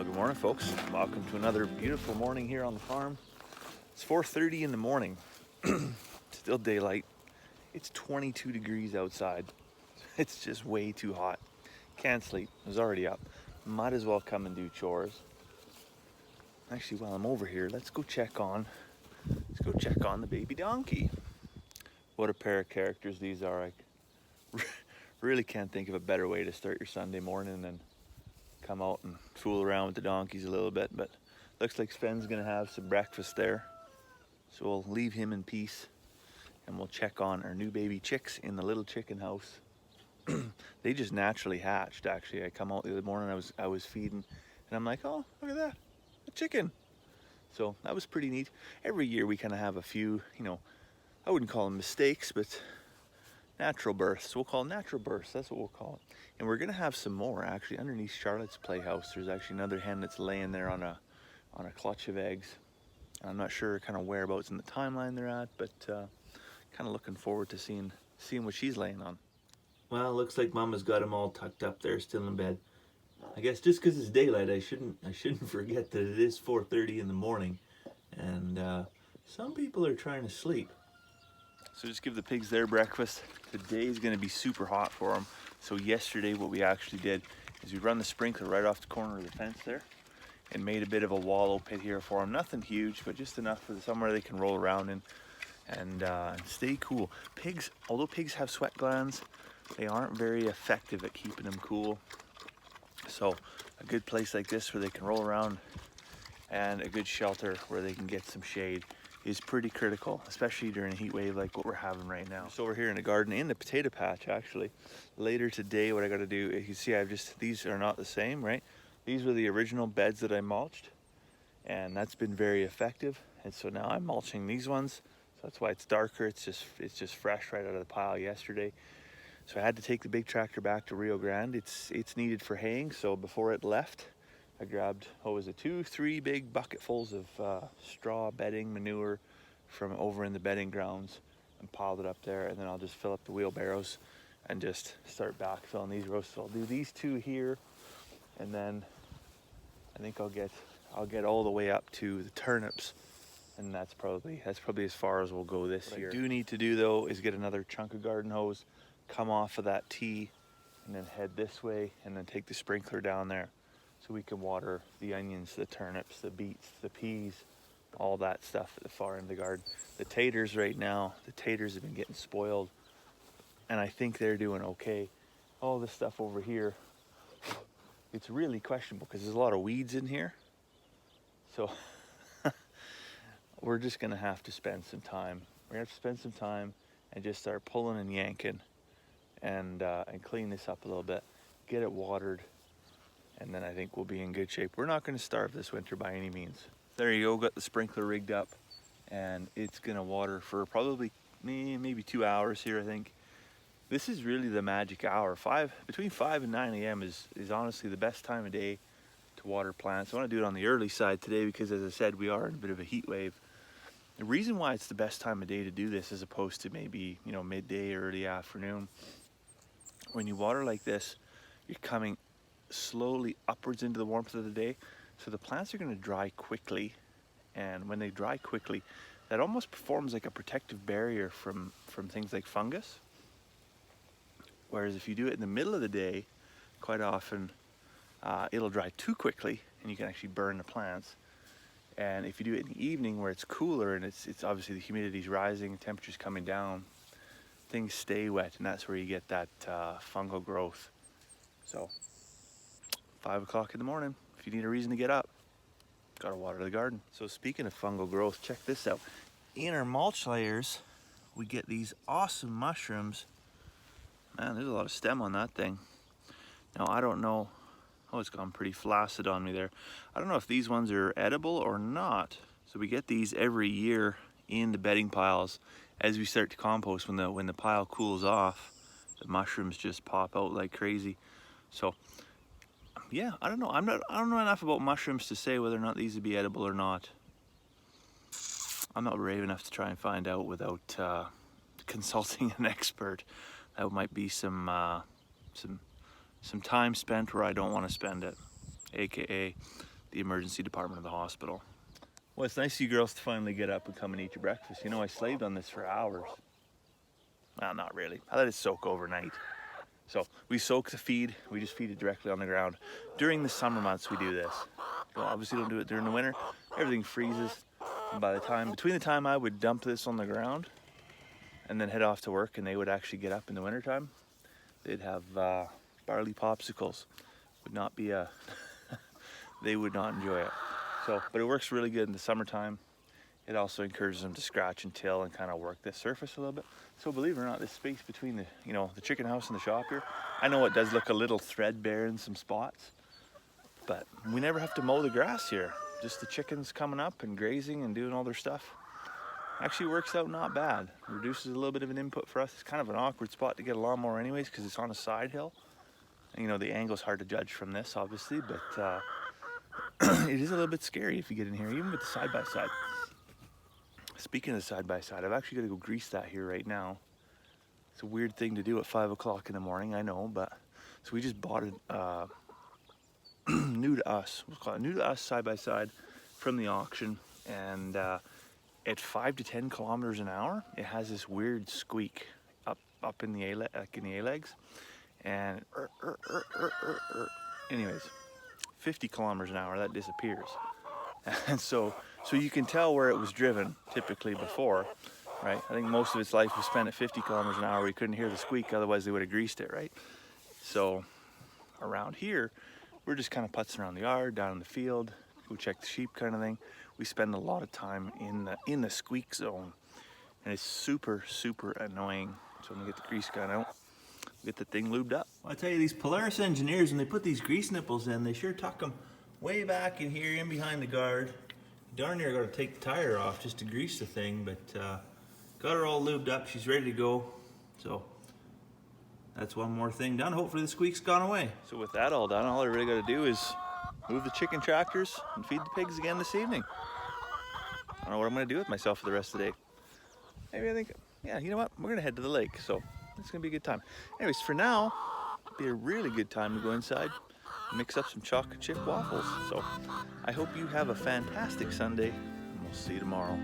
Good morning, folks. Welcome to another beautiful morning here on the farm. It's 4:30 in the morning. Still daylight. It's 22 degrees outside. It's just way too hot. Can't sleep. I was already up. Might as well come and do chores. Actually, while I'm over here, let's go check on the baby donkey. What a pair of characters these are. I really can't think of a better way to start your Sunday morning than come out and fool around with the donkeys a little bit. But looks like Sven's gonna have some breakfast there, so we'll leave him in peace and we'll check on our new baby chicks in the little chicken house. They just naturally hatched. Actually, I come out the other morning, I was feeding, and I'm like, oh, look at that, a chicken. So that was pretty neat. Every year we kind of have a few, I wouldn't call them mistakes, but natural births. We'll call it natural births. That's what we'll call it. And we're gonna have some more actually underneath Charlotte's playhouse. There's actually another hen that's laying there on a clutch of eggs. I'm not sure kind of whereabouts in the timeline they're at, but kind of looking forward to seeing what she's laying on. Well, it looks like Mama's got them all tucked up there, still in bed. I guess just because it's daylight, I shouldn't forget that it is 4:30 in the morning, and some people are trying to sleep. So just give the pigs their breakfast. Today is going to be super hot for them. So yesterday what we actually did is we run the sprinkler right off the corner of the fence there and made a bit of a wallow pit here for them. Nothing huge, but just enough for somewhere they can roll around in and stay cool. Pigs, although pigs have sweat glands, they aren't very effective at keeping them cool. So a good place like this where they can roll around and a good shelter where they can get some shade is pretty critical, especially during a heat wave like what we're having right now. Just over here in the garden, in the potato patch actually. Later today, what I gotta do, you can see these are not the same, right? These were the original beds that I mulched, and that's been very effective. And so now I'm mulching these ones. So that's why it's darker. It's just fresh right out of the pile yesterday. So I had to take the big tractor back to Rio Grande. It's needed for haying. So before it left, I grabbed, 2-3 big bucketfuls of straw bedding manure from over in the bedding grounds and piled it up there. And then I'll just fill up the wheelbarrows and just start backfilling these rows. So I'll do these two here, and then I think I'll get all the way up to the turnips, and that's probably as far as we'll go this year. What I do need to do though is get another chunk of garden hose, come off of that tee, and then head this way, and then take the sprinkler down there, so we can water the onions, the turnips, the beets, the peas, all that stuff at the far end of the garden. The taters right now, the taters have been getting spoiled, and I think they're doing okay. All this stuff over here, it's really questionable because there's a lot of weeds in here. So we're just gonna have to spend some time. We're gonna have to spend some time and just start pulling and yanking and clean this up a little bit, get it watered, and then I think we'll be in good shape. We're not going to starve this winter by any means. There you go, got the sprinkler rigged up, and it's going to water for probably maybe 2 hours here, I think. This is really the magic hour. Between 5 and 9 a.m. is honestly the best time of day to water plants. I want to do it on the early side today because, as I said, we are in a bit of a heat wave. The reason why it's the best time of day to do this as opposed to maybe, midday or early afternoon, when you water like this, you're coming slowly upwards into the warmth of the day, so the plants are going to dry quickly, and when they dry quickly, that almost performs like a protective barrier from things like fungus. Whereas if you do it in the middle of the day, quite often it'll dry too quickly and you can actually burn the plants. And if you do it in the evening where it's cooler and it's obviously the humidity's rising, temperature's coming down, things stay wet, and that's where you get that fungal growth. So 5 o'clock in the morning, if you need a reason to get up, gotta water the garden. So speaking of fungal growth, check this out. In our mulch layers, we get these awesome mushrooms. Man, there's a lot of stem on that thing. Now I don't know, it's gone pretty flaccid on me there. I don't know if these ones are edible or not. So we get these every year in the bedding piles. As we start to compost, when the pile cools off, the mushrooms just pop out like crazy. So yeah, I don't know. I don't know enough about mushrooms to say whether or not these would be edible or not. I'm not brave enough to try and find out without consulting an expert. That might be some time spent where I don't want to spend it. aka the emergency department of the hospital. Well, it's nice of you girls to finally get up and come and eat your breakfast. You know, I slaved on this for hours. Well, not really. I let it soak overnight. So we soak the feed, we just feed it directly on the ground. During the summer months we do this. Well, obviously don't do it during the winter. Everything freezes. And between the time I would dump this on the ground and then head off to work and they would actually get up in the wintertime, they'd have barley popsicles. Would not be a, they would not enjoy it. So, but it works really good in the summertime. It also encourages them to scratch and till and kind of work this surface a little bit. So believe it or not, this space between the, the chicken house and the shop here, I know it does look a little threadbare in some spots, but we never have to mow the grass here. Just the chickens coming up and grazing and doing all their stuff. Actually works out not bad. Reduces a little bit of an input for us. It's kind of an awkward spot to get a lawnmower anyways because it's on a side hill. And, the angle's hard to judge from this obviously, but it is a little bit scary if you get in here, even with the side-by-side. Speaking of the side-by-side, I've actually got to go grease that here right now. It's a weird thing to do at 5 o'clock in the morning, I know, but so we just bought it new to us. We'll call it new to us side-by-side from the auction, and at 5 to 10 kilometers an hour, it has this weird squeak up in the A legs, and anyways, 50 kilometers an hour, that disappears. And so you can tell where it was driven typically before, right? I think most of its life was spent at 50 kilometers an hour where you couldn't hear the squeak, otherwise they would have greased it, right? So around here, we're just kind of putzing around the yard, down in the field, go check the sheep kind of thing. We spend a lot of time in the squeak zone, and it's super, super annoying. So I'm gonna get the grease gun out, get the thing lubed up. Well, I tell you, these Polaris engineers, when they put these grease nipples in, they sure tuck them way back in here, in behind the guard. Darn near got to take the tire off just to grease the thing, but got her all lubed up. She's ready to go. So that's one more thing done. Hopefully the squeak's gone away. So with that all done, all I really got to do is move the chicken tractors and feed the pigs again this evening. I don't know what I'm going to do with myself for the rest of the day. Maybe I think, yeah, you know what? We're going to head to the lake, so it's going to be a good time. Anyways, for now, it'll be a really good time to go inside, mix up some chocolate chip waffles. So I hope you have a fantastic Sunday, and we'll see you tomorrow.